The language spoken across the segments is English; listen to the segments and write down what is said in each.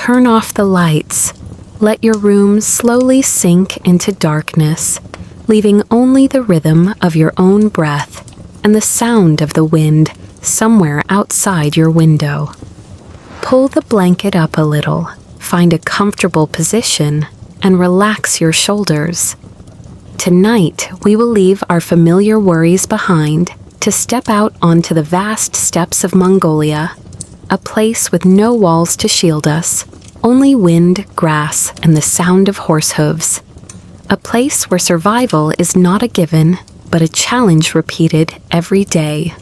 turn off the lights. Let your room slowly sink into darkness, leaving only the rhythm of your own breath and the sound of the wind somewhere outside your window. Pull the blanket up a little, find a comfortable position, and relax your shoulders. Tonight, we will leave our familiar worries behind to step out onto the vast steppes of Mongolia, a place with no walls to shield us, only wind, grass, and the sound of horse hooves. A place where survival is not a given, but a challenge repeated every day.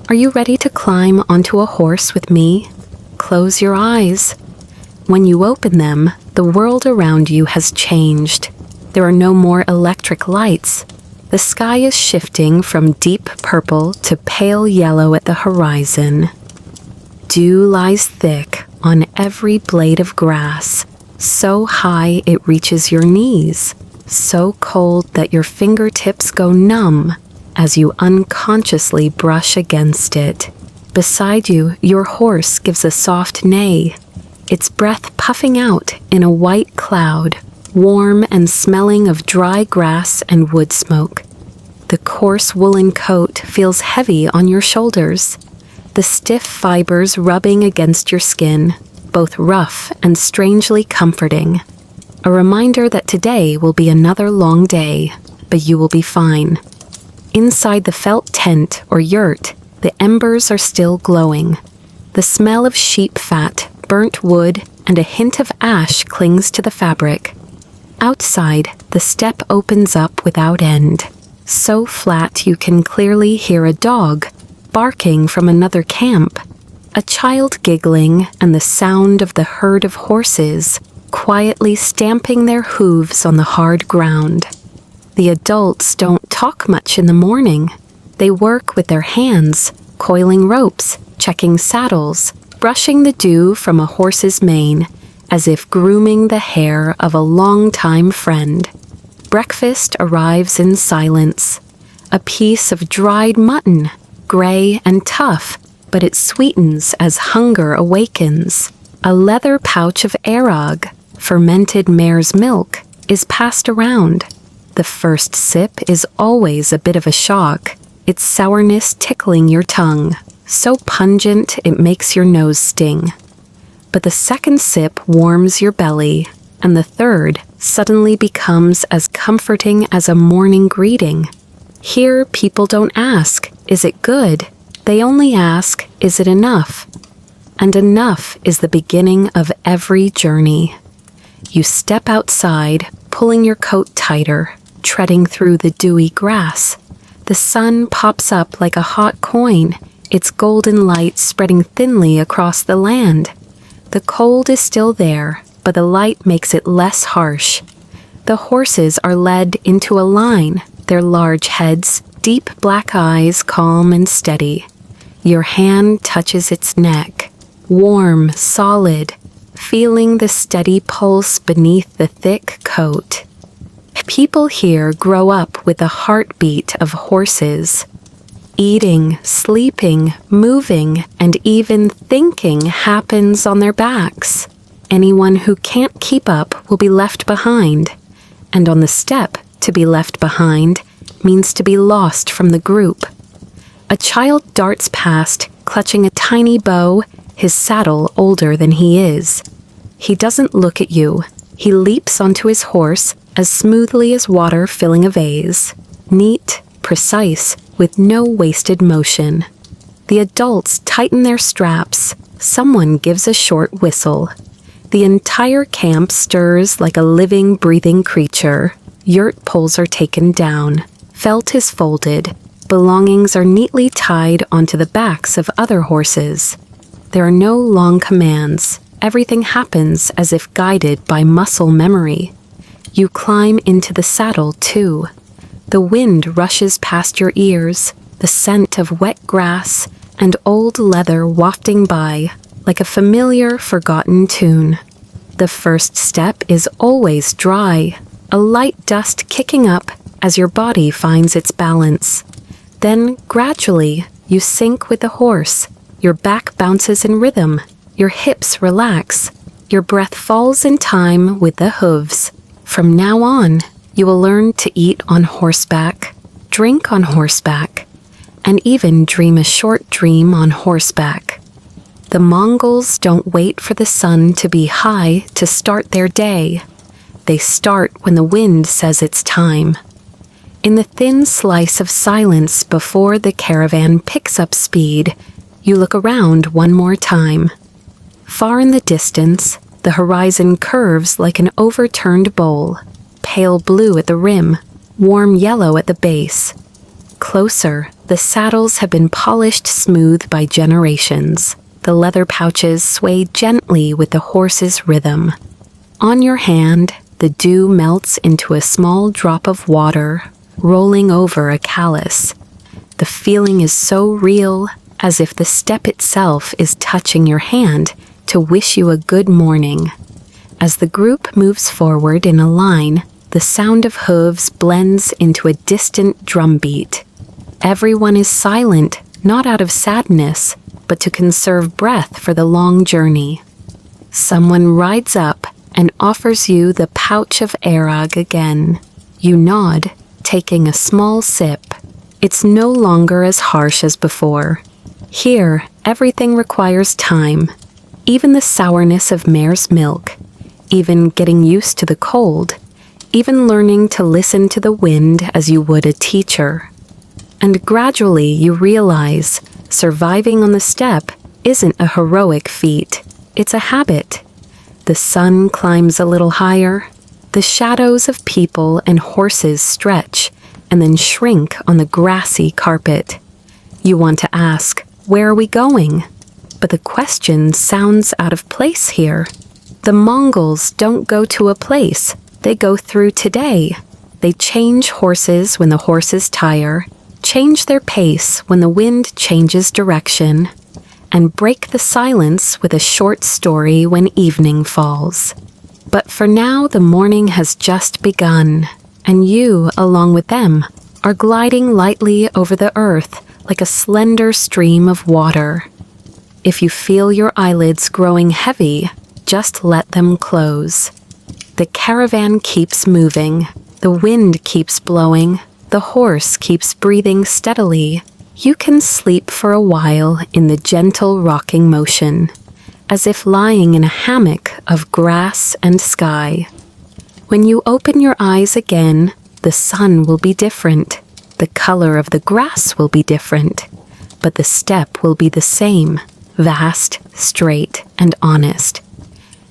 Are you ready to climb onto a horse with me? Close your eyes. When you open them, the world around you has changed. There are no more electric lights. The sky is shifting from deep purple to pale yellow at the horizon. Dew lies thick on every blade of grass, so high it reaches your knees, so cold that your fingertips go numb as you unconsciously brush against it. Beside you, your horse gives a soft neigh, its breath puffing out in a white cloud, warm and smelling of dry grass and wood smoke. The coarse woolen coat feels heavy on your shoulders, the stiff fibers rubbing against your skin, both rough and strangely comforting. A reminder that today will be another long day, but you will be fine. Inside the felt tent or yurt, the embers are still glowing. The smell of sheep fat, burnt wood, and a hint of ash clings to the fabric. Outside, the steppe opens up without end, so flat you can clearly hear a dog barking from another camp, a child giggling, and the sound of the herd of horses quietly stamping their hooves on the hard ground. The adults don't talk much in the morning. They work with their hands, coiling ropes, checking saddles, brushing the dew from a horse's mane, as if grooming the hair of a long-time friend. Breakfast arrives in silence. A piece of dried mutton, gray and tough, but it sweetens as hunger awakens. A leather pouch of arog, fermented mare's milk, is passed around. The first sip is always a bit of a shock, its sourness tickling your tongue, so pungent it makes your nose sting. But the second sip warms your belly, and the third suddenly becomes as comforting as a morning greeting. Here, people don't ask, "Is it good?" They only ask, "Is it enough?" And enough is the beginning of every journey. You step outside, pulling your coat tighter, treading through the dewy grass. The sun pops up like a hot coin, its golden light spreading thinly across the land. The cold is still there, but the light makes it less harsh. The horses are led into a line, their large heads, deep black eyes calm and steady. Your hand touches its neck, warm, solid, feeling the steady pulse beneath the thick coat. People here grow up with the heartbeat of horses. Eating, sleeping, moving, and even thinking happens on their backs. Anyone who can't keep up will be left behind. And on the steppe, to be left behind means to be lost from the group. A child darts past, clutching a tiny bow, his saddle older than he is. He doesn't look at you. He leaps onto his horse as smoothly as water filling a vase. Neat, precise, with no wasted motion. The adults tighten their straps. Someone gives a short whistle. The entire camp stirs like a living, breathing creature. Yurt poles are taken down. Felt is folded. Belongings are neatly tied onto the backs of other horses. There are no long commands. Everything happens as if guided by muscle memory. You climb into the saddle, too. The wind rushes past your ears, the scent of wet grass and old leather wafting by like a familiar, forgotten tune. The first step is always dry, a light dust kicking up as your body finds its balance. Then, gradually, you sink with the horse. Your back bounces in rhythm. Your hips relax. Your breath falls in time with the hooves. From now on, you will learn to eat on horseback, drink on horseback, and even dream a short dream on horseback. The Mongols don't wait for the sun to be high to start their day. They start when the wind says it's time. In the thin slice of silence before the caravan picks up speed, you look around one more time. Far in the distance, the horizon curves like an overturned bowl, pale blue at the rim, warm yellow at the base. Closer, the saddles have been polished smooth by generations. The leather pouches sway gently with the horse's rhythm. On your hand, the dew melts into a small drop of water, rolling over a callus. The feeling is so real, as if the step itself is touching your hand to wish you a good morning. As the group moves forward in a line, the sound of hooves blends into a distant drumbeat. Everyone is silent, not out of sadness, but to conserve breath for the long journey. Someone rides up and offers you the pouch of arag again. You nod, taking a small sip. It's no longer as harsh as before. Here, everything requires time. Even the sourness of mare's milk, even getting used to the cold, even learning to listen to the wind as you would a teacher. And gradually you realize surviving on the steppe isn't a heroic feat, it's a habit. The sun climbs a little higher, the shadows of people and horses stretch and then shrink on the grassy carpet. You want to ask, where are we going? But the question sounds out of place here. The Mongols don't go to a place, they go through today. They change horses when the horses tire, change their pace when the wind changes direction, and break the silence with a short story when evening falls. But for now, the morning has just begun, and you, along with them, are gliding lightly over the earth like a slender stream of water. If you feel your eyelids growing heavy, just let them close. The caravan keeps moving, the wind keeps blowing, the horse keeps breathing steadily. You can sleep for a while in the gentle rocking motion, as if lying in a hammock of grass and sky. When you open your eyes again, the sun will be different, the color of the grass will be different, but the steppe will be the same, vast, straight, and honest.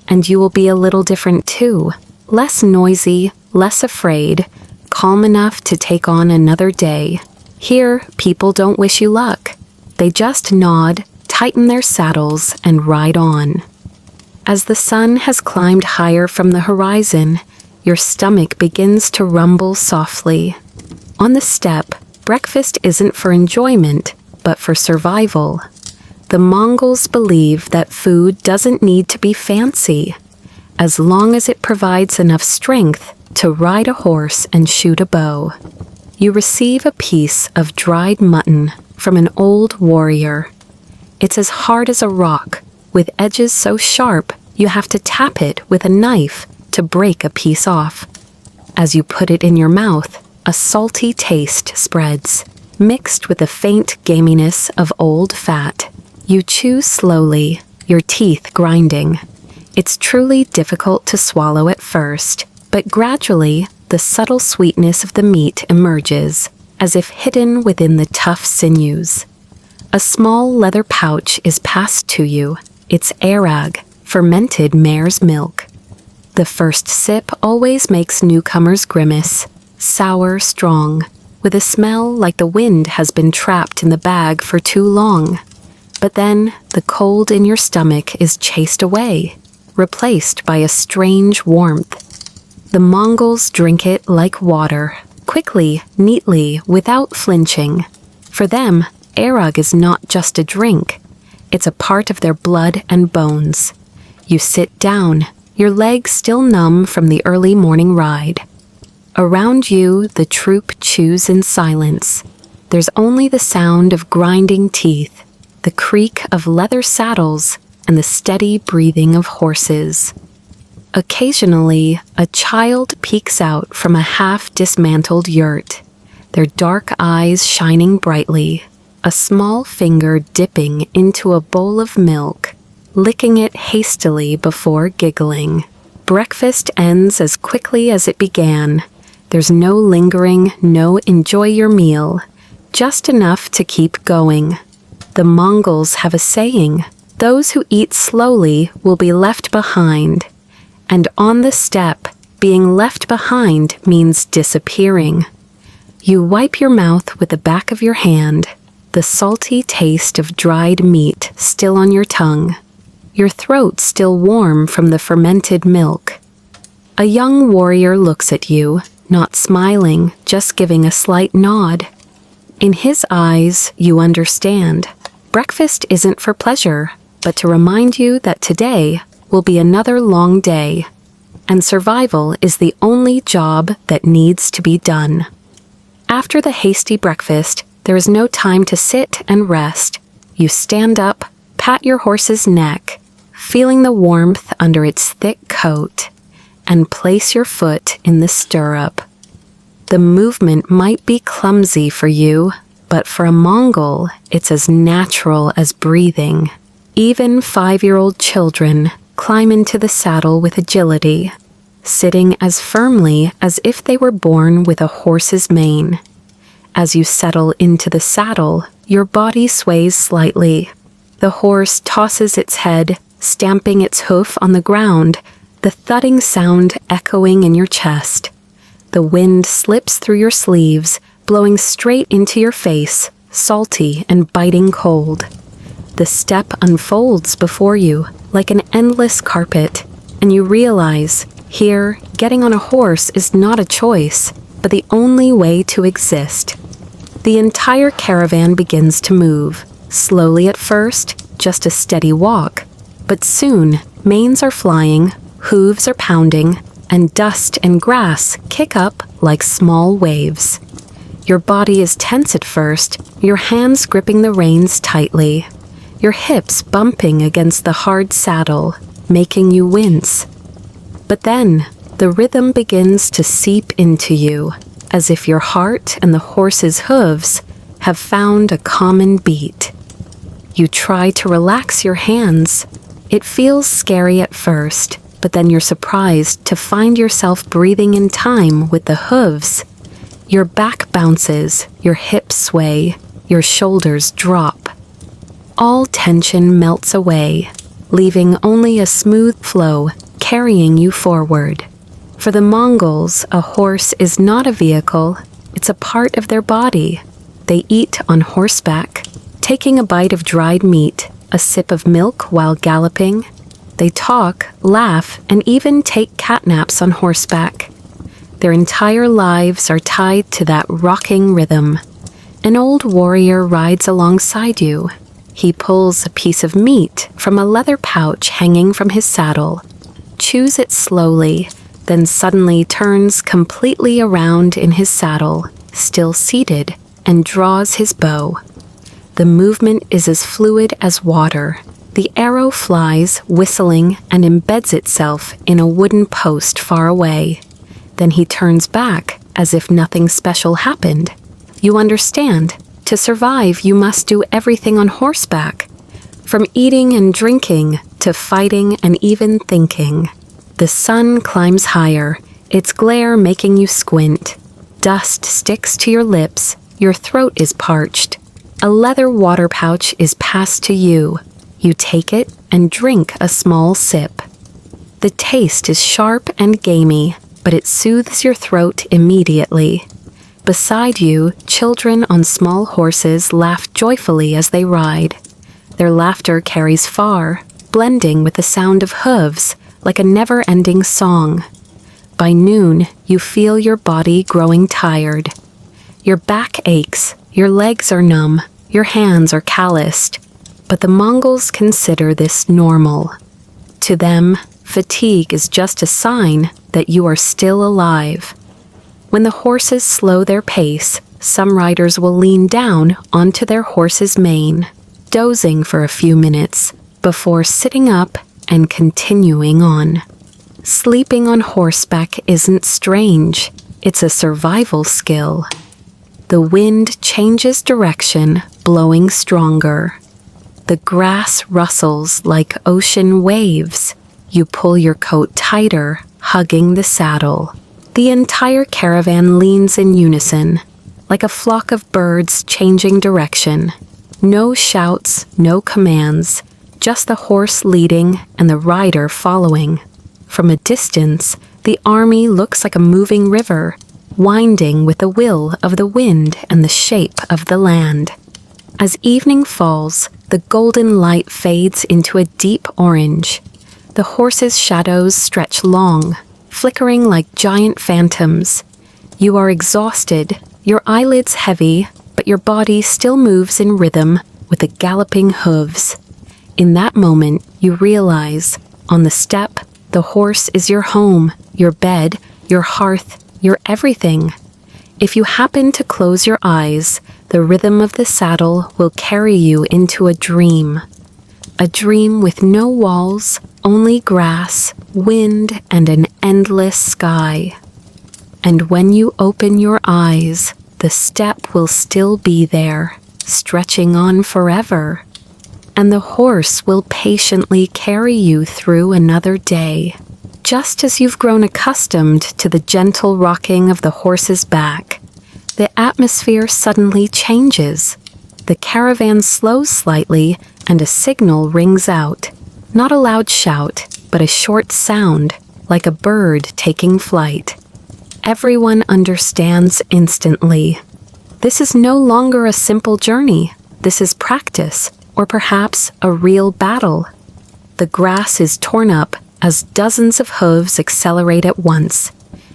And you will be a little different too, less noisy, less afraid, calm enough to take on another day. Here, people don't wish you luck. They just nod, tighten their saddles, and ride on. As the sun has climbed higher from the horizon, your stomach begins to rumble softly. On the steppe, breakfast isn't for enjoyment, but for survival. The Mongols believe that food doesn't need to be fancy, as long as it provides enough strength to ride a horse and shoot a bow. You receive a piece of dried mutton from an old warrior. It's as hard as a rock, with edges so sharp you have to tap it with a knife to break a piece off. As you put it in your mouth, a salty taste spreads, mixed with the faint gaminess of old fat. You chew slowly, your teeth grinding. It's truly difficult to swallow at first, but gradually the subtle sweetness of the meat emerges, as if hidden within the tough sinews. A small leather pouch is passed to you. It's arag, fermented mare's milk. The first sip always makes newcomers grimace, sour, strong, with a smell like the wind has been trapped in the bag for too long. But then the cold in your stomach is chased away, replaced by a strange warmth. The Mongols drink it like water, quickly, neatly, without flinching. For them, arag is not just a drink. It's a part of their blood and bones. You sit down, your legs still numb from the early morning ride. Around you, the troop chews in silence. There's only the sound of grinding teeth, the creak of leather saddles, and the steady breathing of horses. Occasionally, a child peeks out from a half-dismantled yurt, their dark eyes shining brightly, a small finger dipping into a bowl of milk, licking it hastily before giggling. Breakfast ends as quickly as it began. There's no lingering, no enjoy your meal, just enough to keep going. The Mongols have a saying, those who eat slowly will be left behind. And on the step, being left behind means disappearing. You wipe your mouth with the back of your hand, the salty taste of dried meat still on your tongue, your throat still warm from the fermented milk. A young warrior looks at you, not smiling, just giving a slight nod. In his eyes, you understand. Breakfast isn't for pleasure, but to remind you that today will be another long day, and survival is the only job that needs to be done. After the hasty breakfast, there is no time to sit and rest. You stand up, pat your horse's neck, feeling the warmth under its thick coat, and place your foot in the stirrup. The movement might be clumsy for you, but for a Mongol, it's as natural as breathing. Even 5-year-old children climb into the saddle with agility, sitting as firmly as if they were born with a horse's mane. As you settle into the saddle, your body sways slightly. The horse tosses its head, stamping its hoof on the ground, the thudding sound echoing in your chest. The wind slips through your sleeves, blowing straight into your face, salty and biting cold. The steppe unfolds before you like an endless carpet, and you realize, here, getting on a horse is not a choice, but the only way to exist. The entire caravan begins to move, slowly at first, just a steady walk, but soon, manes are flying, hooves are pounding, and dust and grass kick up like small waves. Your body is tense at first, your hands gripping the reins tightly, your hips bumping against the hard saddle, making you wince. But then, the rhythm begins to seep into you, as if your heart and the horse's hooves have found a common beat. You try to relax your hands. It feels scary at first, but then you're surprised to find yourself breathing in time with the hooves. Your back bounces, your hips sway, your shoulders drop. All tension melts away, leaving only a smooth flow carrying you forward. For the Mongols, a horse is not a vehicle, it's a part of their body. They eat on horseback, taking a bite of dried meat, a sip of milk while galloping. They talk, laugh, and even take catnaps on horseback. Their entire lives are tied to that rocking rhythm. An old warrior rides alongside you. He pulls a piece of meat from a leather pouch hanging from his saddle, chews it slowly, then suddenly turns completely around in his saddle, still seated, and draws his bow. The movement is as fluid as water. The arrow flies, whistling, and embeds itself in a wooden post far away. Then he turns back, as if nothing special happened. You understand. To survive, you must do everything on horseback. From eating and drinking, to fighting and even thinking. The sun climbs higher, its glare making you squint. Dust sticks to your lips, your throat is parched. A leather water pouch is passed to you. You take it and drink a small sip. The taste is sharp and gamey, but it soothes your throat immediately. Beside you, children on small horses laugh joyfully as they ride. Their laughter carries far, blending with the sound of hooves, like a never-ending song. By noon, you feel your body growing tired. Your back aches, your legs are numb, your hands are calloused. But the Mongols consider this normal. To them, fatigue is just a sign that you are still alive. When the horses slow their pace, some riders will lean down onto their horse's mane, dozing for a few minutes, before sitting up and continuing on. Sleeping on horseback isn't strange, it's a survival skill. The wind changes direction, blowing stronger. The grass rustles like ocean waves. You pull your coat tighter, hugging the saddle. The entire caravan leans in unison, like a flock of birds changing direction. No shouts, no commands, just the horse leading and the rider following. From a distance, the army looks like a moving river, winding with the will of the wind and the shape of the land. As evening falls, the golden light fades into a deep orange. The horses' shadows stretch long, flickering like giant phantoms. You are exhausted, your eyelids heavy, but your body still moves in rhythm with the galloping hooves. In that moment, you realize, on the steppe, the horse is your home, your bed, your hearth, your everything. If you happen to close your eyes, the rhythm of the saddle will carry you into a dream. A dream with no walls, only grass, wind, and an endless sky. And when you open your eyes, the steppe will still be there, stretching on forever. And the horse will patiently carry you through another day. Just as you've grown accustomed to the gentle rocking of the horse's back, the atmosphere suddenly changes. The caravan slows slightly and a signal rings out. Not a loud shout, but a short sound, like a bird taking flight. Everyone understands instantly. This is no longer a simple journey. This is practice, or perhaps a real battle. The grass is torn up as dozens of hooves accelerate at once.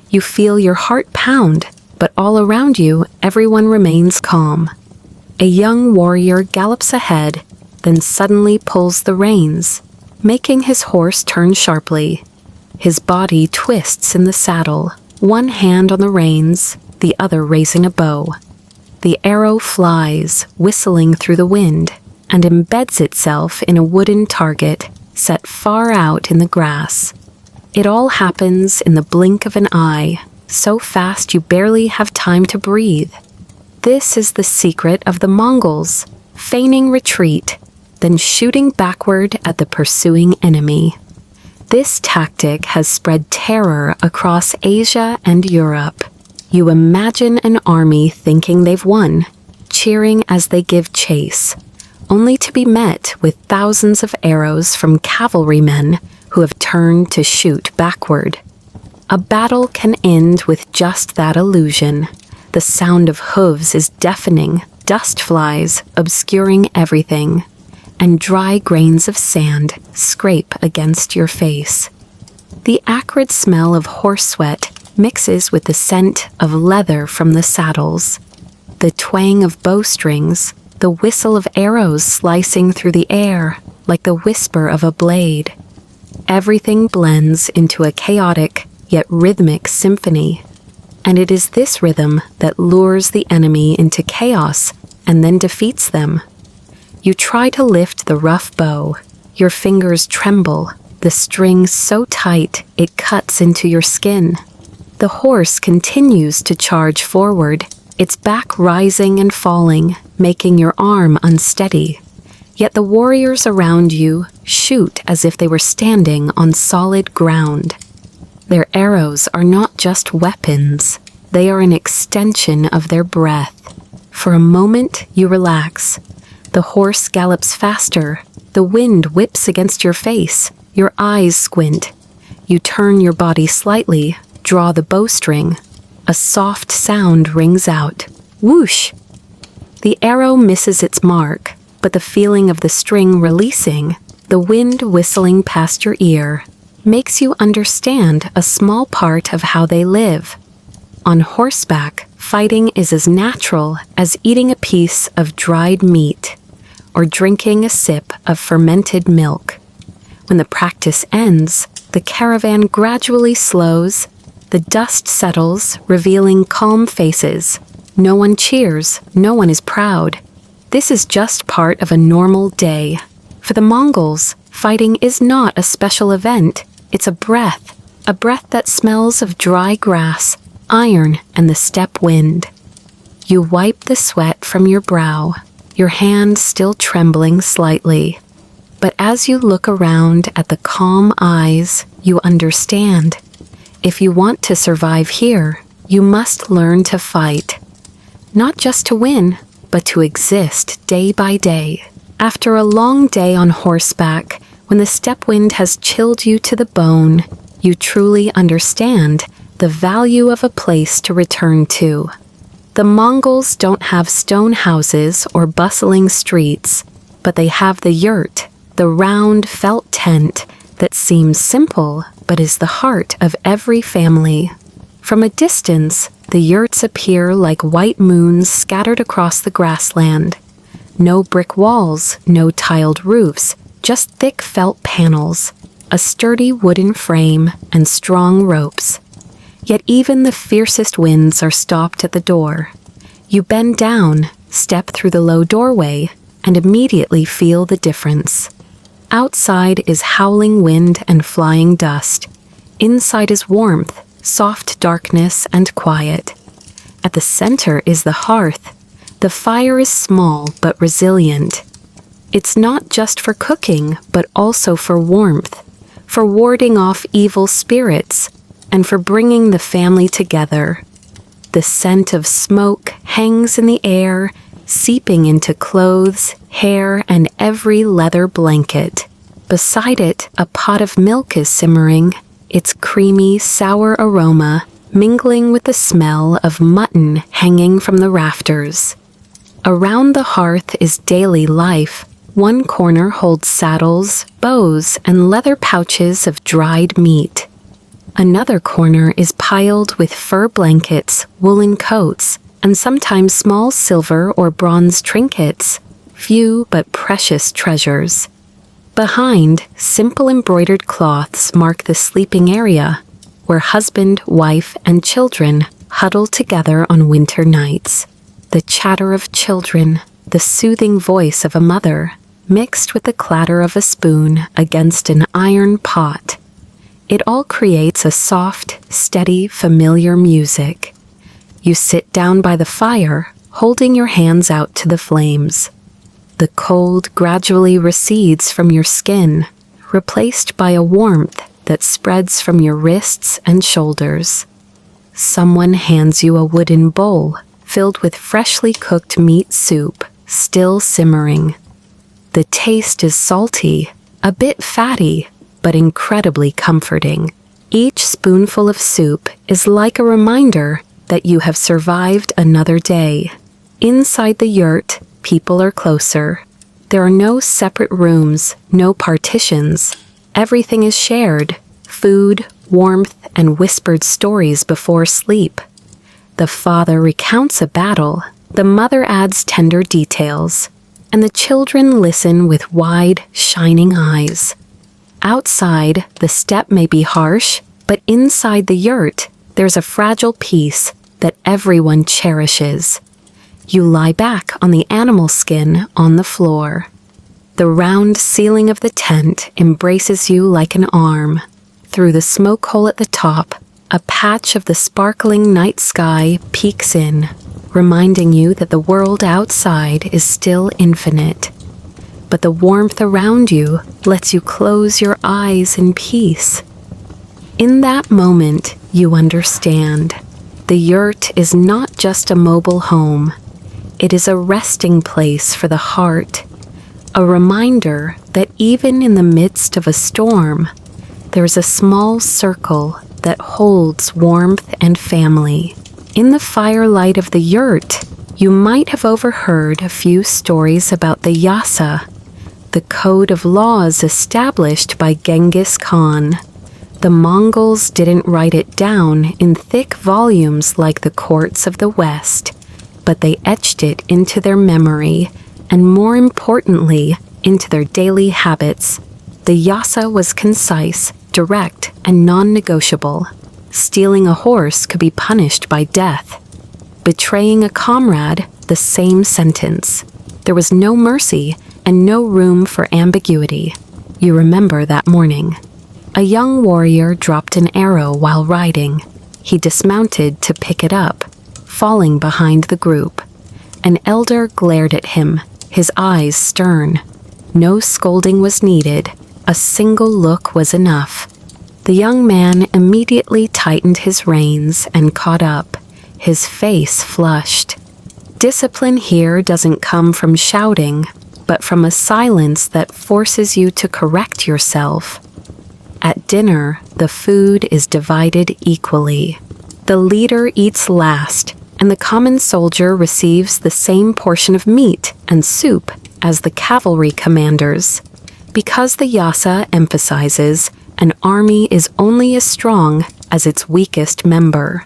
You feel your heart pound, but all around you, everyone remains calm. A young warrior gallops ahead, then suddenly pulls the reins, making his horse turn sharply. His body twists in the saddle, one hand on the reins, the other raising a bow. The arrow flies, whistling through the wind, and embeds itself in a wooden target set far out in the grass. It all happens in the blink of an eye, so fast you barely have time to breathe. This is the secret of the Mongols, feigning retreat, then shooting backward at the pursuing enemy. This tactic has spread terror across Asia and Europe. You imagine an army thinking they've won, cheering as they give chase, only to be met with thousands of arrows from cavalrymen who have turned to shoot backward. A battle can end with just that illusion. The sound of hooves is deafening, dust flies, obscuring everything, and dry grains of sand scrape against your face. The acrid smell of horse sweat mixes with the scent of leather from the saddles. The twang of bowstrings, the whistle of arrows slicing through the air like the whisper of a blade. Everything blends into a chaotic yet rhythmic symphony, and it is this rhythm that lures the enemy into chaos and then defeats them. You try to lift the rough bow. Your fingers tremble, the string so tight it cuts into your skin. The horse continues to charge forward, its back rising and falling, making your arm unsteady. Yet the warriors around you shoot as if they were standing on solid ground. Their arrows are not just weapons, they are an extension of their breath. For a moment, you relax. The horse gallops faster, the wind whips against your face, your eyes squint. You turn your body slightly, draw the bowstring. A soft sound rings out. Whoosh! The arrow misses its mark, but the feeling of the string releasing, the wind whistling past your ear, makes you understand a small part of how they live. On horseback, fighting is as natural as eating a piece of dried meat or drinking a sip of fermented milk. When the practice ends, the caravan gradually slows. The dust settles, revealing calm faces. No one cheers, no one is proud. This is just part of a normal day. For the Mongols, fighting is not a special event, it's a breath that smells of dry grass, iron, and the steppe wind. You wipe the sweat from your brow, your hand still trembling slightly. But as you look around at the calm eyes, you understand. If you want to survive here, you must learn to fight. Not just to win, but to exist day by day. After a long day on horseback, when the steppe wind has chilled you to the bone, you truly understand the value of a place to return to. The Mongols don't have stone houses or bustling streets, but they have the yurt, the round felt tent that seems simple but is the heart of every family. From a distance, the yurts appear like white moons scattered across the grassland. No brick walls, no tiled roofs, just thick felt panels, a sturdy wooden frame, and strong ropes. Yet even the fiercest winds are stopped at the door. You bend down, step through the low doorway, and immediately feel the difference. Outside is howling wind and flying dust. Inside is warmth, soft darkness, and quiet. At the center is the hearth. The fire is small but resilient. It's not just for cooking, but also for warmth, for warding off evil spirits, and for bringing the family together. The scent of smoke hangs in the air, seeping into clothes, hair, and every leather blanket. Beside it, a pot of milk is simmering, its creamy, sour aroma mingling with the smell of mutton hanging from the rafters. Around the hearth is daily life. One corner holds saddles, bows, and leather pouches of dried meat. Another corner is piled with fur blankets, woolen coats, and sometimes small silver or bronze trinkets, few but precious treasures. Behind, simple embroidered cloths mark the sleeping area, where husband, wife, and children huddle together on winter nights. The chatter of children, the soothing voice of a mother, mixed with the clatter of a spoon against an iron pot. It all creates a soft, steady, familiar music. You sit down by the fire, holding your hands out to the flames. The cold gradually recedes from your skin, replaced by a warmth that spreads from your wrists and shoulders. Someone hands you a wooden bowl filled with freshly cooked meat soup, still simmering. The taste is salty, a bit fatty, but incredibly comforting. Each spoonful of soup is like a reminder that you have survived another day. Inside the yurt, people are closer. There are no separate rooms, no partitions. Everything is shared: food, warmth, and whispered stories before sleep. The father recounts a battle, the mother adds tender details, and the children listen with wide, shining eyes. Outside, the steppe may be harsh, but inside the yurt, there's a fragile peace that everyone cherishes. You lie back on the animal skin on the floor. The round ceiling of the tent embraces you like an arm. Through the smoke hole at the top, a patch of the sparkling night sky peeks in, reminding you that the world outside is still infinite. But the warmth around you lets you close your eyes in peace. In that moment, you understand. The yurt is not just a mobile home. It is a resting place for the heart, a reminder that even in the midst of a storm, there's a small circle that holds warmth and family. In the firelight of the yurt, you might have overheard a few stories about the yasa, the code of laws established by Genghis Khan. The Mongols didn't write it down in thick volumes like the courts of the West, but they etched it into their memory, and more importantly, into their daily habits. The yasa was concise, direct, and non-negotiable. Stealing a horse could be punished by death. Betraying a comrade, the same sentence. There was no mercy, and no room for ambiguity. You remember that morning. A young warrior dropped an arrow while riding. He dismounted to pick it up, falling behind the group. An elder glared at him, his eyes stern. No scolding was needed. A single look was enough. The young man immediately tightened his reins and caught up, his face flushed. Discipline here doesn't come from shouting, but from a silence that forces you to correct yourself. At dinner, the food is divided equally. The leader eats last, and the common soldier receives the same portion of meat and soup as the cavalry commanders. Because the yasa emphasizes an army is only as strong as its weakest member.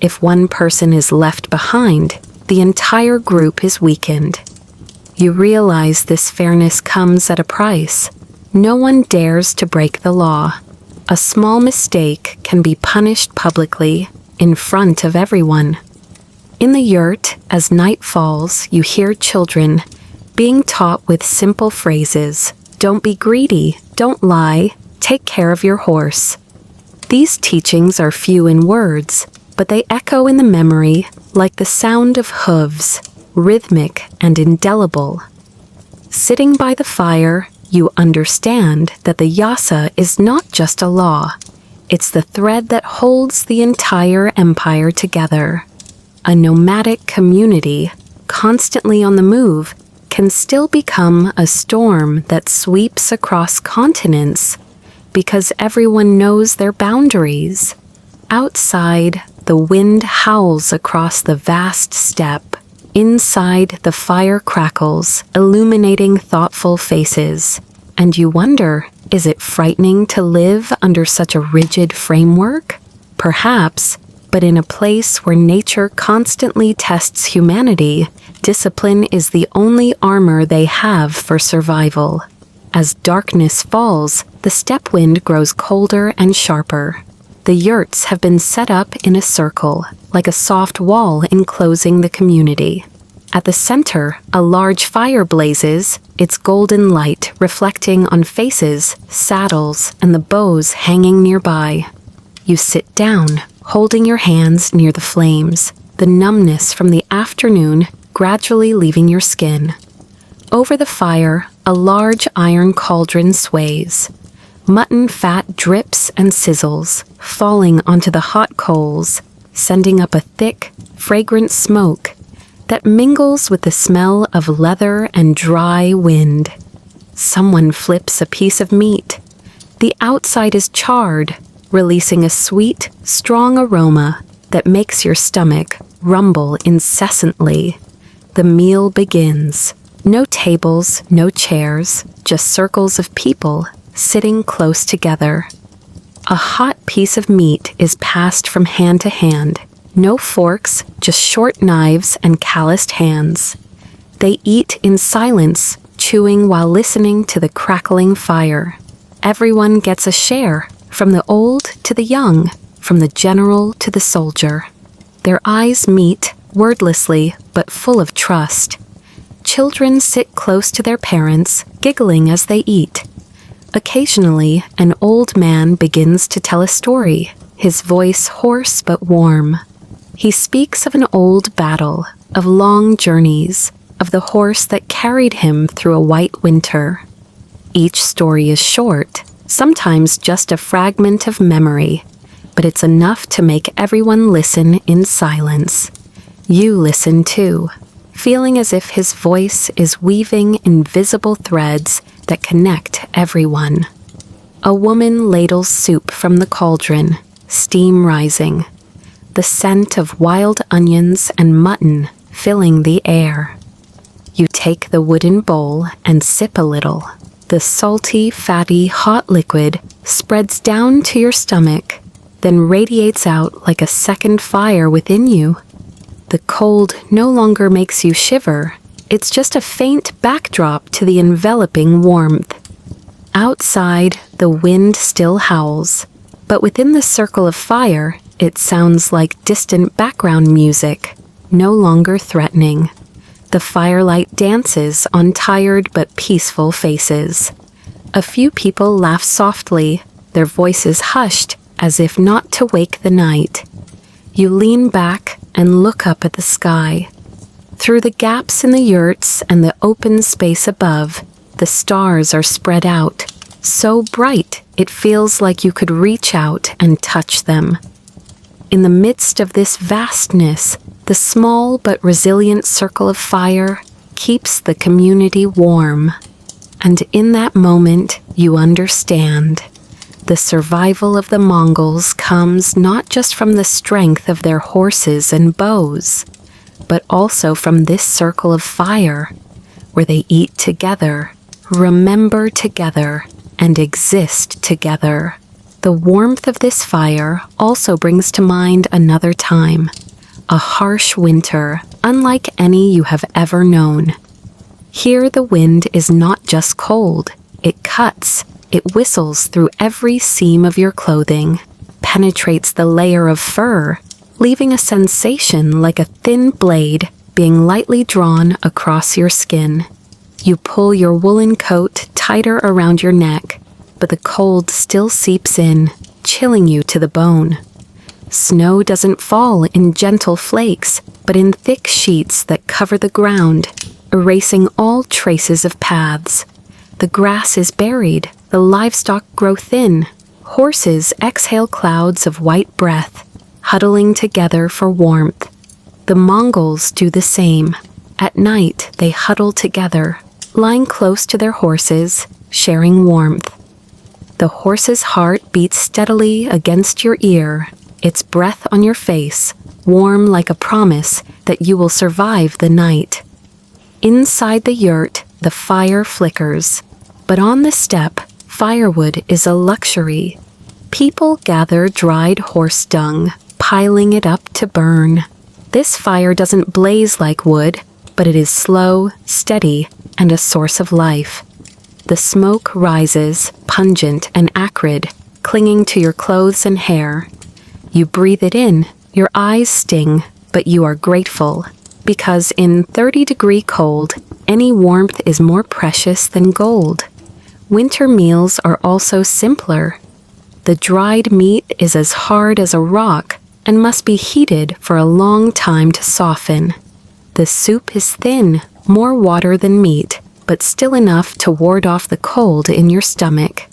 If one person is left behind, the entire group is weakened. You realize this fairness comes at a price. No one dares to break the law. A small mistake can be punished publicly, in front of everyone. In the yurt, as night falls, you hear children being taught with simple phrases. Don't be greedy, don't lie, take care of your horse. These teachings are few in words, but they echo in the memory like the sound of hooves, rhythmic and indelible. Sitting by the fire, you understand that the yasa is not just a law. It's the thread that holds the entire empire together. A nomadic community, constantly on the move, can still become a storm that sweeps across continents because everyone knows their boundaries. Outside, the wind howls across the vast steppe. Inside, the fire crackles, illuminating thoughtful faces. And you wonder, is it frightening to live under such a rigid framework? Perhaps, but in a place where nature constantly tests humanity, discipline is the only armor they have for survival. As darkness falls, the steppe wind grows colder and sharper. The yurts have been set up in a circle, like a soft wall enclosing the community. At the center, a large fire blazes, its golden light reflecting on faces, saddles, and the bows hanging nearby. You sit down, holding your hands near the flames, the numbness from the afternoon gradually leaving your skin. Over the fire, a large iron cauldron sways. Mutton fat drips and sizzles, falling onto the hot coals, sending up a thick, fragrant smoke that mingles with the smell of leather and dry wind. Someone flips a piece of meat. The outside is charred, releasing a sweet, strong aroma that makes your stomach rumble incessantly. The meal begins. No tables, no chairs, just circles of people sitting close together. A hot piece of meat is passed from hand to hand. No forks, just short knives and calloused hands. They eat in silence, chewing while listening to the crackling fire. Everyone gets a share, from the old to the young, from the general to the soldier. Their eyes meet, wordlessly, but full of trust. Children sit close to their parents, giggling as they eat. Occasionally, an old man begins to tell a story, his voice hoarse but warm. He speaks of an old battle, of long journeys, of the horse that carried him through a white winter. Each story is short, sometimes just a fragment of memory, but it's enough to make everyone listen in silence. You listen too, feeling as if his voice is weaving invisible threads that connect everyone. A woman ladles soup from the cauldron, steam rising, the scent of wild onions and mutton filling the air. You take the wooden bowl and sip a little. The salty, fatty, hot liquid spreads down to your stomach, then radiates out like a second fire within you. The cold no longer makes you shiver. It's just a faint backdrop to the enveloping warmth. Outside, the wind still howls, but within the circle of fire, it sounds like distant background music, no longer threatening. The firelight dances on tired but peaceful faces. A few people laugh softly, their voices hushed as if not to wake the night. You lean back and look up at the sky. Through the gaps in the yurts and the open space above, the stars are spread out, so bright it feels like you could reach out and touch them. In the midst of this vastness, the small but resilient circle of fire keeps the community warm. And in that moment, you understand. The survival of the Mongols comes not just from the strength of their horses and bows, but also from this circle of fire, where they eat together, remember together, and exist together. The warmth of this fire also brings to mind another time, a harsh winter, unlike any you have ever known. Here the wind is not just cold, it cuts, it whistles through every seam of your clothing, penetrates the layer of fur, leaving a sensation like a thin blade being lightly drawn across your skin. You pull your woolen coat tighter around your neck, but the cold still seeps in, chilling you to the bone. Snow doesn't fall in gentle flakes, but in thick sheets that cover the ground, erasing all traces of paths. The grass is buried, the livestock grow thin, horses exhale clouds of white breath, huddling together for warmth. The Mongols do the same. At night, they huddle together, lying close to their horses, sharing warmth. The horse's heart beats steadily against your ear, its breath on your face, warm like a promise that you will survive the night. Inside the yurt, the fire flickers, but on the steppe, firewood is a luxury. People gather dried horse dung, piling it up to burn. This fire doesn't blaze like wood, but it is slow, steady, and a source of life. The smoke rises, pungent and acrid, clinging to your clothes and hair. You breathe it in, your eyes sting, but you are grateful, because in 30-degree cold, any warmth is more precious than gold. Winter meals are also simpler. The dried meat is as hard as a rock and must be heated for a long time to soften. The soup is thin, more water than meat, but still enough to ward off the cold in your stomach.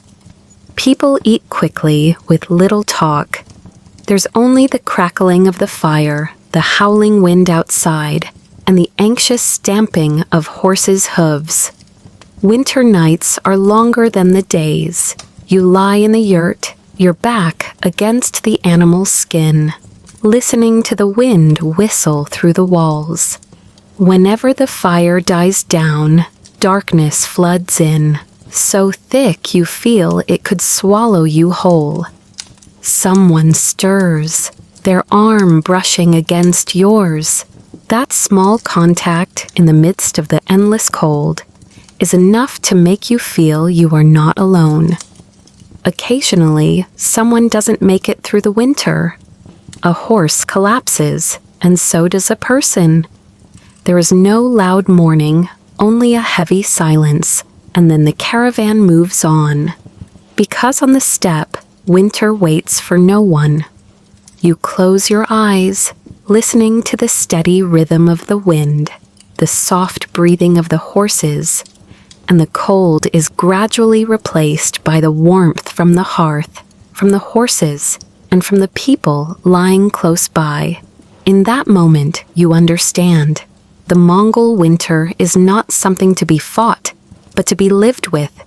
People eat quickly with little talk. There's only the crackling of the fire, the howling wind outside, and the anxious stamping of horses' hooves. Winter nights are longer than the days. You lie in the yurt, your back against the animal's skin, listening to the wind whistle through the walls. Whenever the fire dies down, darkness floods in, so thick you feel it could swallow you whole. Someone stirs, their arm brushing against yours. That small contact in the midst of the endless cold is enough to make you feel you are not alone. Occasionally, someone doesn't make it through the winter. A horse collapses, and so does a person. There is no loud mourning, only a heavy silence, and then the caravan moves on. Because on the steppe, winter waits for no one. You close your eyes, listening to the steady rhythm of the wind, the soft breathing of the horses, and the cold is gradually replaced by the warmth from the hearth, from the horses, and from the people lying close by. In that moment, you understand. The Mongol winter is not something to be fought, but to be lived with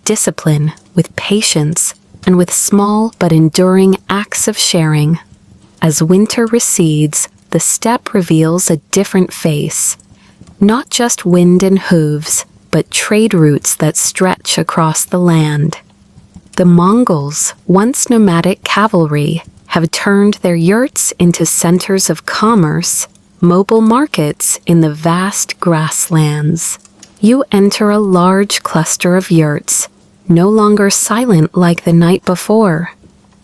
discipline, with patience, and with small but enduring acts of sharing. As winter recedes, the steppe reveals a different face. Not just wind and hooves, but trade routes that stretch across the land. The Mongols, once nomadic cavalry, have turned their yurts into centers of commerce, mobile markets in the vast grasslands. You enter a large cluster of yurts, no longer silent like the night before.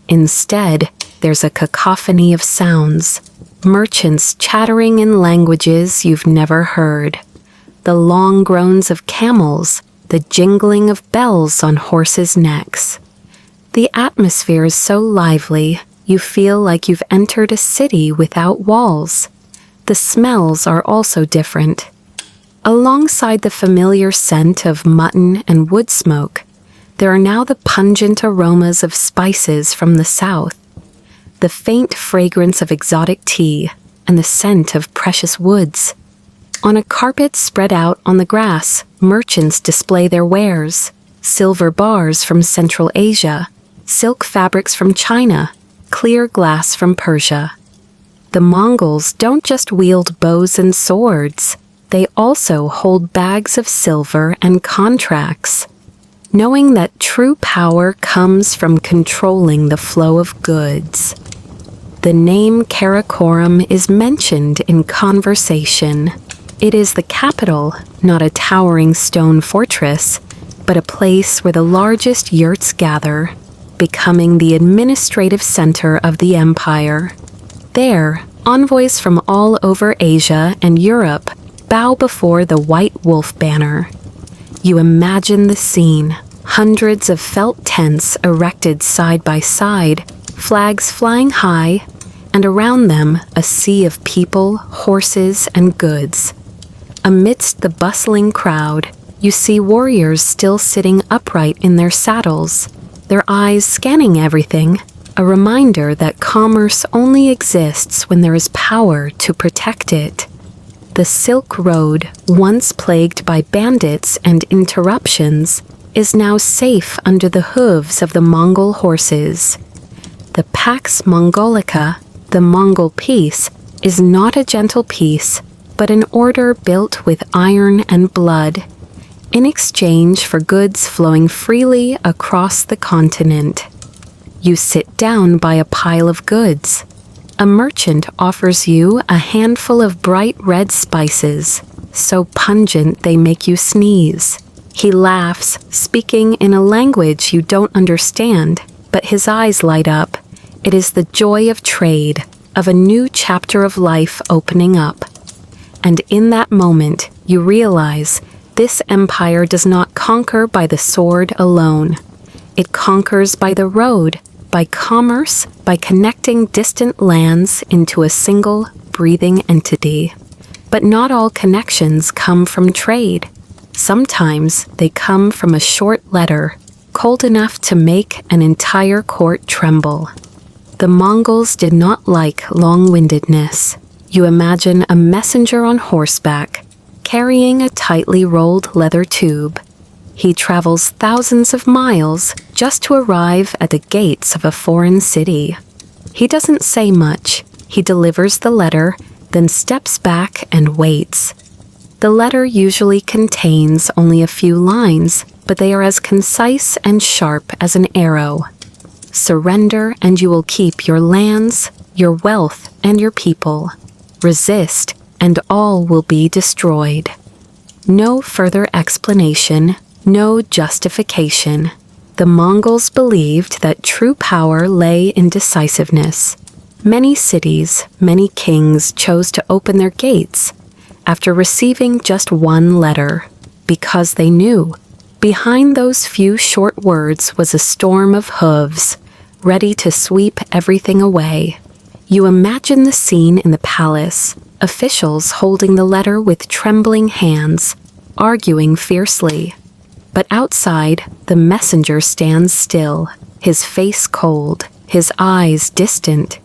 Instead, there's a cacophony of sounds, merchants chattering in languages you've never heard, the long groans of camels, the jingling of bells on horses' necks. The atmosphere is so lively, you feel like you've entered a city without walls. The smells are also different. Alongside the familiar scent of mutton and wood smoke, there are now the pungent aromas of spices from the south, the faint fragrance of exotic tea, and the scent of precious woods. On a carpet spread out on the grass, merchants display their wares: silver bars from Central Asia, silk fabrics from China, clear glass from Persia. The Mongols don't just wield bows and swords, they also hold bags of silver and contracts, knowing that true power comes from controlling the flow of goods. The name Karakoram is mentioned in conversation. It is the capital, not a towering stone fortress, but a place where the largest yurts gather, becoming the administrative center of the empire. There, envoys from all over Asia and Europe bow before the white wolf banner. You imagine the scene: hundreds of felt tents erected side by side, flags flying high, and around them a sea of people, horses, and goods. Amidst the bustling crowd, you see warriors still sitting upright in their saddles, their eyes scanning everything, a reminder that commerce only exists when there is power to protect it. The Silk Road, once plagued by bandits and interruptions, is now safe under the hooves of the Mongol horses. The Pax Mongolica, the Mongol peace, is not a gentle peace, but an order built with iron and blood, in exchange for goods flowing freely across the continent. You sit down by a pile of goods. A merchant offers you a handful of bright red spices, so pungent they make you sneeze. He laughs, speaking in a language you don't understand, but his eyes light up. It is the joy of trade, of a new chapter of life opening up. And in that moment, you realize this empire does not conquer by the sword alone. It conquers by the road, by commerce, by connecting distant lands into a single, breathing entity. But not all connections come from trade. Sometimes they come from a short letter, cold enough to make an entire court tremble. The Mongols did not like long-windedness. You imagine a messenger on horseback, carrying a tightly rolled leather tube. He travels thousands of miles just to arrive at the gates of a foreign city. He doesn't say much. He delivers the letter, then steps back and waits. The letter usually contains only a few lines, but they are as concise and sharp as an arrow. Surrender and you will keep your lands, your wealth, and your people. Resist, and all will be destroyed. No further explanation, no justification. The Mongols believed that true power lay in decisiveness. Many cities, many kings chose to open their gates after receiving just one letter, because they knew behind those few short words was a storm of hooves, ready to sweep everything away. You imagine the scene in the palace, officials holding the letter with trembling hands, arguing fiercely. But outside, the messenger stands still, his face cold, his eyes distant.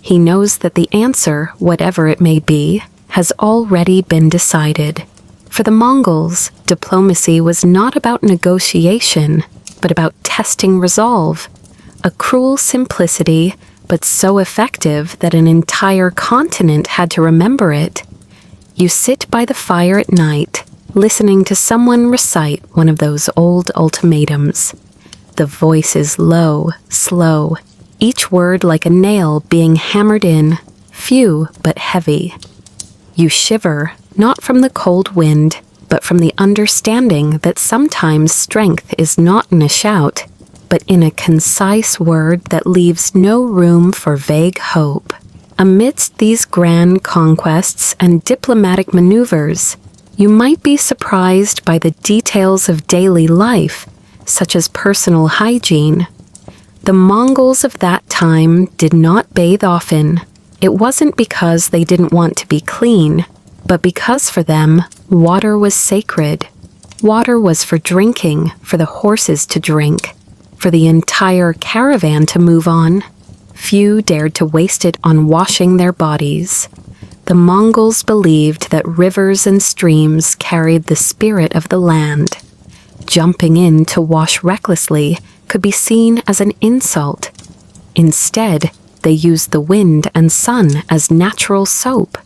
He knows that the answer, whatever it may be, has already been decided. For the Mongols, diplomacy was not about negotiation, but about testing resolve. A cruel simplicity, but so effective that an entire continent had to remember it. You sit by the fire at night, listening to someone recite one of those old ultimatums. The voice is low, slow, each word like a nail being hammered in, few but heavy. You shiver, not from the cold wind, but from the understanding that sometimes strength is not in a shout, but in a concise word that leaves no room for vague hope. Amidst these grand conquests and diplomatic maneuvers, you might be surprised by the details of daily life, such as personal hygiene. The Mongols of that time did not bathe often. It wasn't because they didn't want to be clean, but because for them, water was sacred. Water was for drinking, for the horses to drink, for the entire caravan to move on. Few dared to waste it on washing their bodies. The Mongols believed that rivers and streams carried the spirit of the land. Jumping in to wash recklessly could be seen as an insult. Instead, they used the wind and sun as natural soap.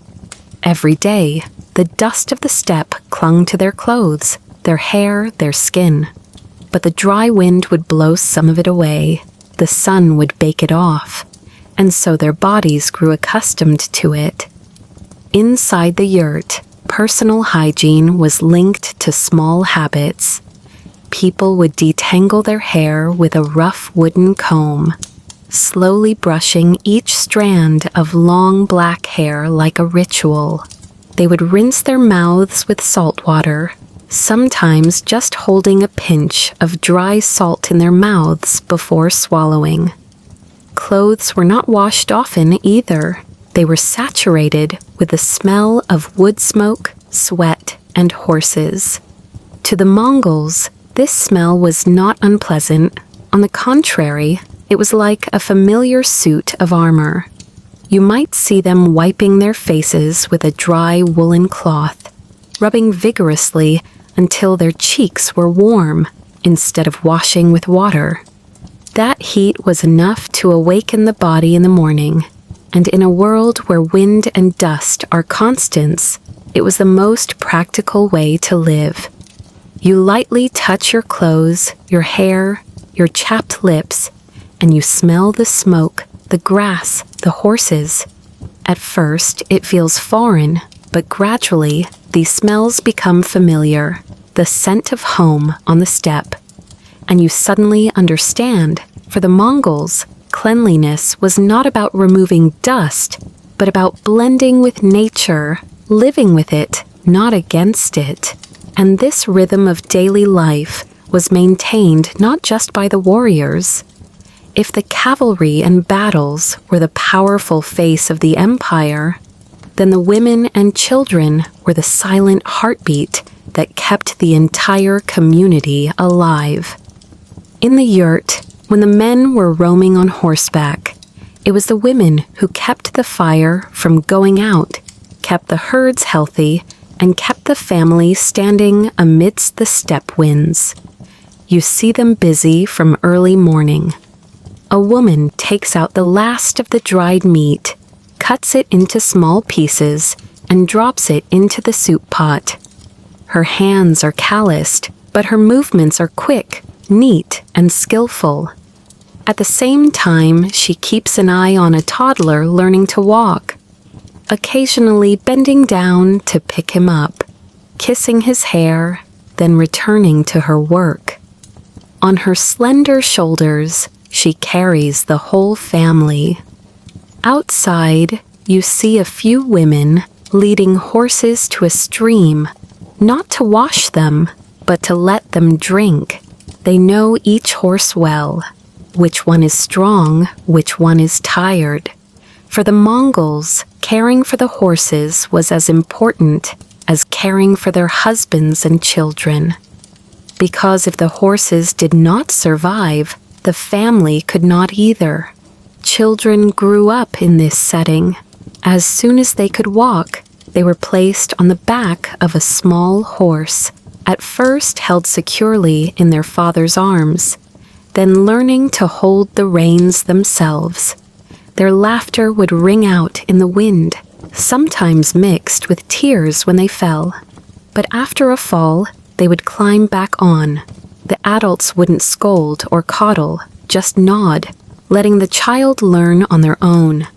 Every day, the dust of the steppe clung to their clothes, their hair, their skin. But the dry wind would blow some of it away. The sun would bake it off, and so their bodies grew accustomed to it. Inside the yurt, personal hygiene was linked to small habits. People would detangle their hair with a rough wooden comb, slowly brushing each strand of long black hair like a ritual. They would rinse their mouths with salt water, sometimes just holding a pinch of dry salt in their mouths before swallowing. Clothes were not washed often either. They were saturated with the smell of wood smoke, sweat, and horses. To the Mongols, this smell was not unpleasant. On the contrary, it was like a familiar suit of armor. You might see them wiping their faces with a dry woolen cloth, rubbing vigorously until their cheeks were warm instead of washing with water. That heat was enough to awaken the body in the morning, and in a world where wind and dust are constants, it was the most practical way to live. You lightly touch your clothes, your hair, your chapped lips, and you smell the smoke, the grass, the horses. At first, it feels foreign, but gradually, these smells become familiar, the scent of home on the steppe. And you suddenly understand, for the Mongols, cleanliness was not about removing dust, but about blending with nature, living with it, not against it. And this rhythm of daily life was maintained not just by the warriors. If the cavalry and battles were the powerful face of the empire, then the women and children were the silent heartbeat that kept the entire community alive. In the yurt, when the men were roaming on horseback, it was the women who kept the fire from going out, kept the herds healthy, and kept the family standing amidst the steppe winds. You see them busy from early morning. A woman takes out the last of the dried meat, cuts it into small pieces, and drops it into the soup pot. Her hands are calloused, but her movements are quick, neat, and skillful. At the same time, she keeps an eye on a toddler learning to walk, occasionally bending down to pick him up, kissing his hair, then returning to her work. On her slender shoulders, she carries the whole family. Outside, you see a few women leading horses to a stream, not to wash them, but to let them drink. They know each horse well, which one is strong, which one is tired. For the Mongols, caring for the horses was as important as caring for their husbands and children. Because if the horses did not survive, the family could not either. Children grew up in this setting. As soon as they could walk, they were placed on the back of a small horse, at first held securely in their father's arms, then learning to hold the reins themselves. Their laughter would ring out in the wind, sometimes mixed with tears when they fell. But after a fall, they would climb back on. The adults wouldn't scold or coddle, just nod, letting the child learn on their own.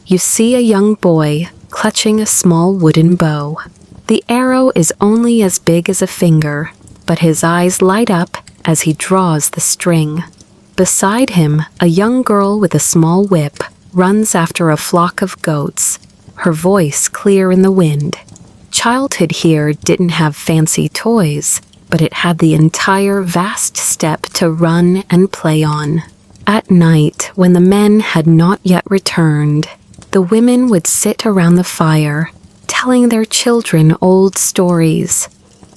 You see a young boy clutching a small wooden bow. The arrow is only as big as a finger, but his eyes light up as he draws the string. Beside him, a young girl with a small whip, runs after a flock of goats, her voice clear in the wind. Childhood here didn't have fancy toys, but it had the entire vast steppe to run and play on. At night, when the men had not yet returned, the women would sit around the fire, telling their children old stories.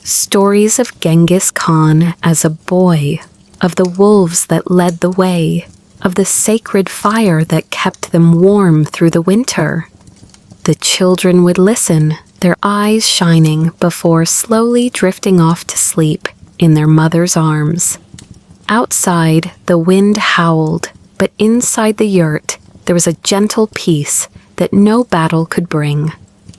Stories of Genghis Khan as a boy, of the wolves that led the way, of the sacred fire that kept them warm through the winter. The children would listen, their eyes shining before slowly drifting off to sleep in their mother's arms. Outside, the wind howled, but inside the yurt, there was a gentle peace that no battle could bring.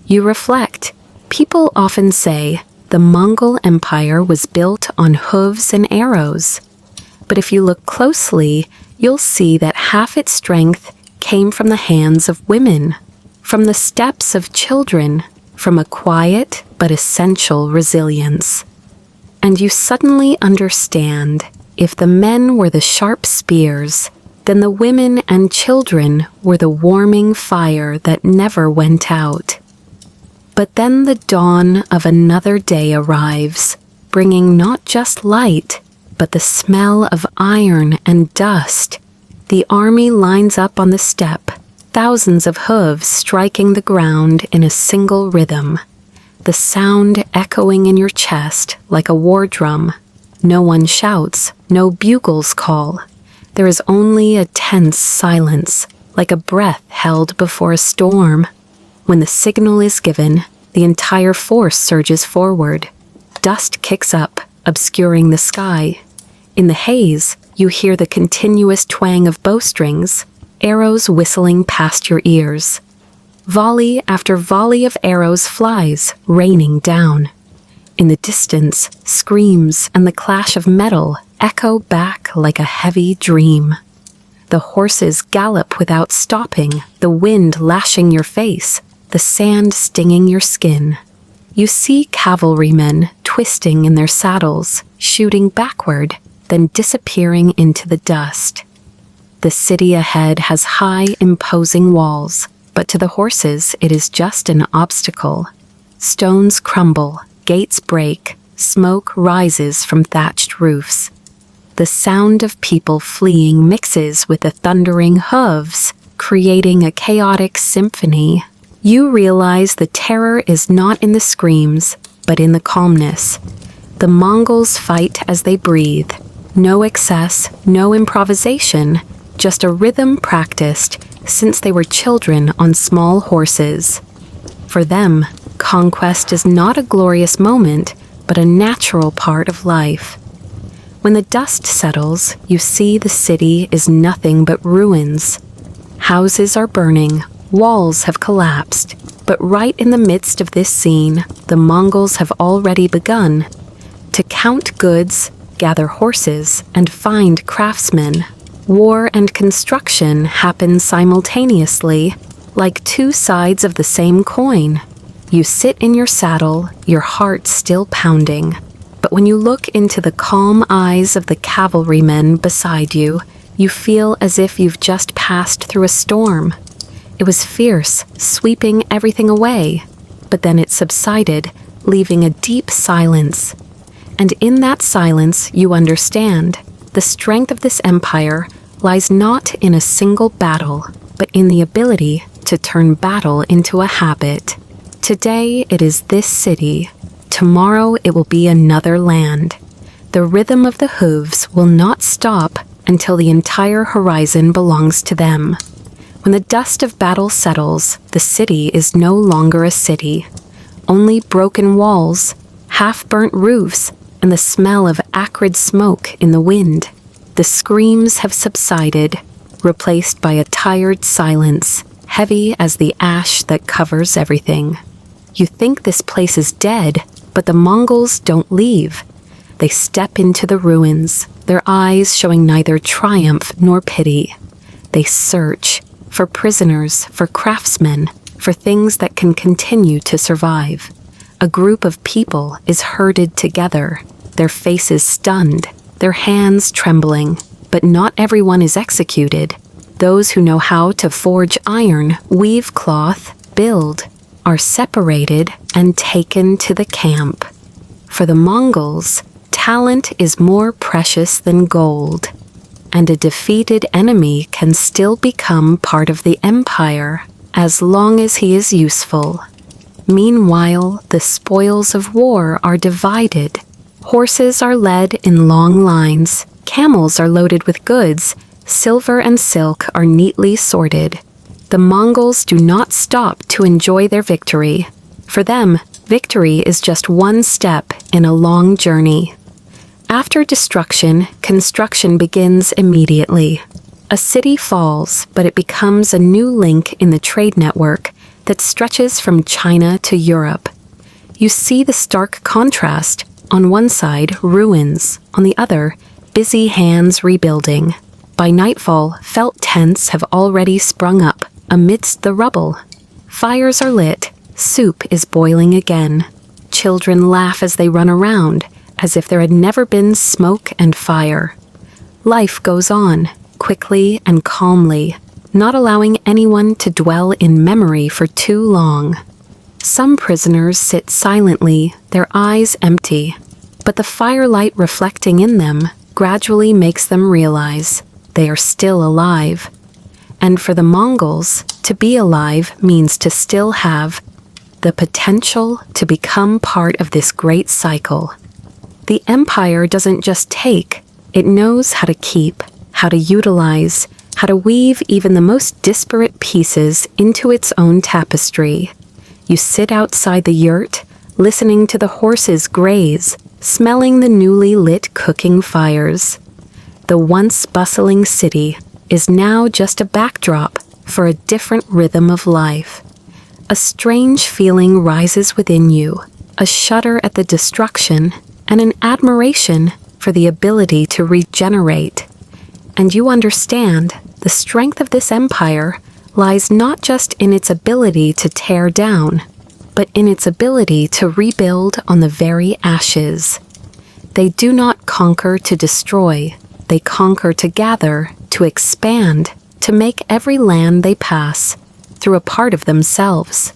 You reflect. People often say the Mongol Empire was built on hooves and arrows. But if you look closely, you'll see that half its strength came from the hands of women, from the steps of children, from a quiet but essential resilience. And you suddenly understand, if the men were the sharp spears, then the women and children were the warming fire that never went out. But then the dawn of another day arrives, bringing not just light, but the smell of iron and dust. The army lines up on the steppe, thousands of hooves striking the ground in a single rhythm, the sound echoing in your chest like a war drum. No one shouts, no bugles call. There is only a tense silence, like a breath held before a storm. When the signal is given, the entire force surges forward. Dust kicks up, obscuring the sky. In the haze, you hear the continuous twang of bowstrings, arrows whistling past your ears. Volley after volley of arrows flies, raining down. In the distance, screams and the clash of metal echo back like a heavy dream. The horses gallop without stopping, the wind lashing your face, the sand stinging your skin. You see cavalrymen twisting in their saddles, shooting backward, then disappearing into the dust. The city ahead has high, imposing walls, but to the horses it is just an obstacle. Stones crumble, gates break, smoke rises from thatched roofs. The sound of people fleeing mixes with the thundering hooves, creating a chaotic symphony. You realize the terror is not in the screams, but in the calmness. The Mongols fight as they breathe. No excess, no improvisation, just a rhythm practiced since they were children on small horses. For them, conquest is not a glorious moment, but a natural part of life. When the dust settles, you see the city is nothing but ruins. Houses are burning, walls have collapsed, but right in the midst of this scene, the Mongols have already begun to count goods, gather horses, and find craftsmen. War and construction happen simultaneously, like two sides of the same coin. You sit in your saddle, your heart still pounding. But when you look into the calm eyes of the cavalrymen beside you, you feel as if you've just passed through a storm. It was fierce, sweeping everything away, but then it subsided, leaving a deep silence. And in that silence, you understand, the strength of this empire lies not in a single battle, but in the ability to turn battle into a habit. Today it is this city. Tomorrow it will be another land. The rhythm of the hooves will not stop until the entire horizon belongs to them. When the dust of battle settles, the city is no longer a city. Only broken walls, half-burnt roofs, and the smell of acrid smoke in the wind. The screams have subsided, replaced by a tired silence, heavy as the ash that covers everything. You think this place is dead, but the Mongols don't leave. They step into the ruins, their eyes showing neither triumph nor pity. They search for prisoners, for craftsmen, for things that can continue to survive. A group of people is herded together, their faces stunned, their hands trembling, but not everyone is executed. Those who know how to forge iron, weave cloth, build, are separated and taken to the camp. For the Mongols, talent is more precious than gold, and a defeated enemy can still become part of the empire as long as he is useful. Meanwhile, the spoils of war are divided. Horses are led in long lines, camels are loaded with goods, silver and silk are neatly sorted. The Mongols do not stop to enjoy their victory. For them, victory is just one step in a long journey. After destruction, construction begins immediately. A city falls, but it becomes a new link in the trade network that stretches from China to Europe. You see the stark contrast. On one side, ruins. On the other, busy hands rebuilding. By nightfall, felt tents have already sprung up amidst the rubble. Fires are lit. Soup is boiling again. Children laugh as they run around, as if there had never been smoke and fire. Life goes on, quickly and calmly, not allowing anyone to dwell in memory for too long. Some prisoners sit silently, their eyes empty, but the firelight reflecting in them gradually makes them realize they are still alive. And for the Mongols, to be alive means to still have the potential to become part of this great cycle. The empire doesn't just take, it knows how to keep, how to utilize, how to weave even the most disparate pieces into its own tapestry. You sit outside the yurt, listening to the horses graze, smelling the newly lit cooking fires. The once bustling city is now just a backdrop for a different rhythm of life. A strange feeling rises within you, a shudder at the destruction, and an admiration for the ability to regenerate. And you understand the strength of this empire lies not just in its ability to tear down, but in its ability to rebuild on the very ashes. They do not conquer to destroy, they conquer to gather, to expand, to make every land they pass through a part of themselves.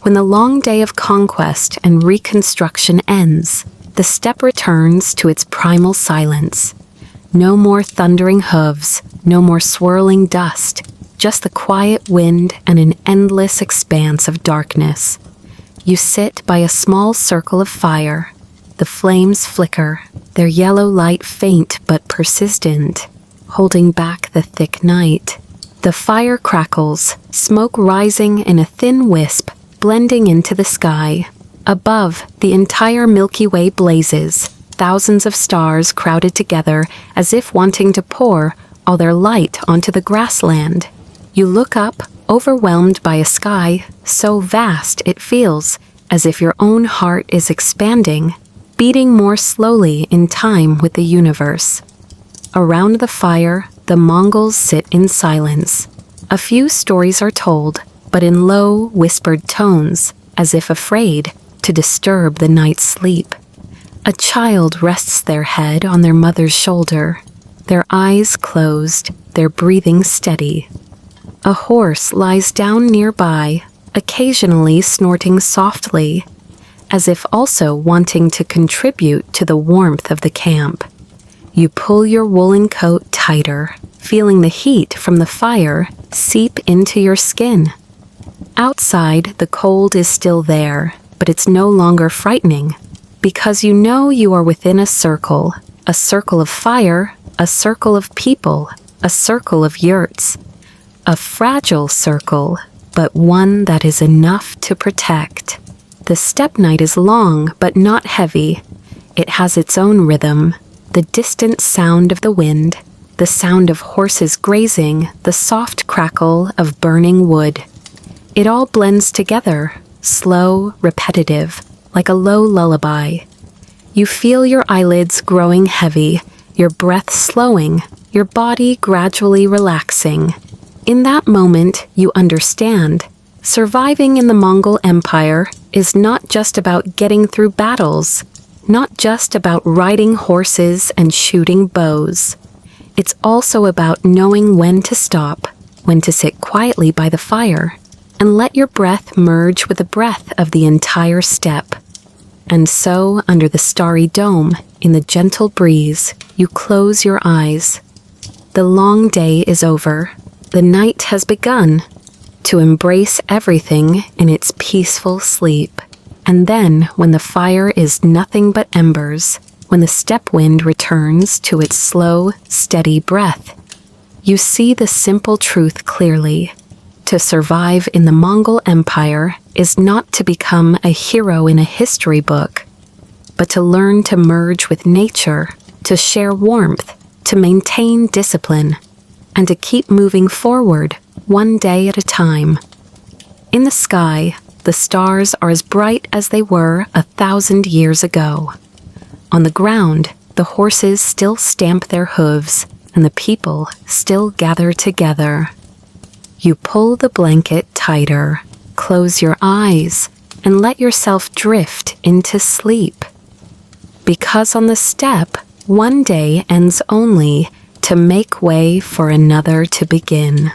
When the long day of conquest and reconstruction ends, the steppe returns to its primal silence. No more thundering hooves, no more swirling dust, just the quiet wind and an endless expanse of darkness. You sit by a small circle of fire. The flames flicker, their yellow light faint but persistent, holding back the thick night. The fire crackles, smoke rising in a thin wisp, blending into the sky. Above, the entire Milky Way blazes, thousands of stars crowded together as if wanting to pour all their light onto the grassland. You look up, overwhelmed by a sky so vast it feels as if your own heart is expanding, beating more slowly in time with the universe. Around the fire, the Mongols sit in silence. A few stories are told, but in low, whispered tones, as if afraid to disturb the night's sleep. A child rests their head on their mother's shoulder, their eyes closed, their breathing steady. A horse lies down nearby, occasionally snorting softly, as if also wanting to contribute to the warmth of the camp. You pull your woolen coat tighter, feeling the heat from the fire seep into your skin. Outside, the cold is still there, but it's no longer frightening, because you know you are within a circle of fire, a circle of people, a circle of yurts. A fragile circle, but one that is enough to protect. The steppe night is long, but not heavy. It has its own rhythm, the distant sound of the wind, the sound of horses grazing, the soft crackle of burning wood. It all blends together, slow, repetitive, like a low lullaby. You feel your eyelids growing heavy, your breath slowing, your body gradually relaxing. In that moment, you understand, surviving in the Mongol Empire is not just about getting through battles, not just about riding horses and shooting bows. It's also about knowing when to stop, when to sit quietly by the fire and let your breath merge with the breath of the entire steppe. And so, under the starry dome, in the gentle breeze, you close your eyes. The long day is over. The night has begun. To embrace everything in its peaceful sleep. And then, when the fire is nothing but embers, when the steppe wind returns to its slow, steady breath, you see the simple truth clearly. To survive in the Mongol Empire is not to become a hero in a history book, but to learn to merge with nature, to share warmth, to maintain discipline, and to keep moving forward one day at a time. In the sky, the stars are as bright as they were 1,000 years ago. On the ground, the horses still stamp their hooves, and the people still gather together. You pull the blanket tighter, close your eyes, and let yourself drift into sleep. Because on the steppe, one day ends only to make way for another to begin.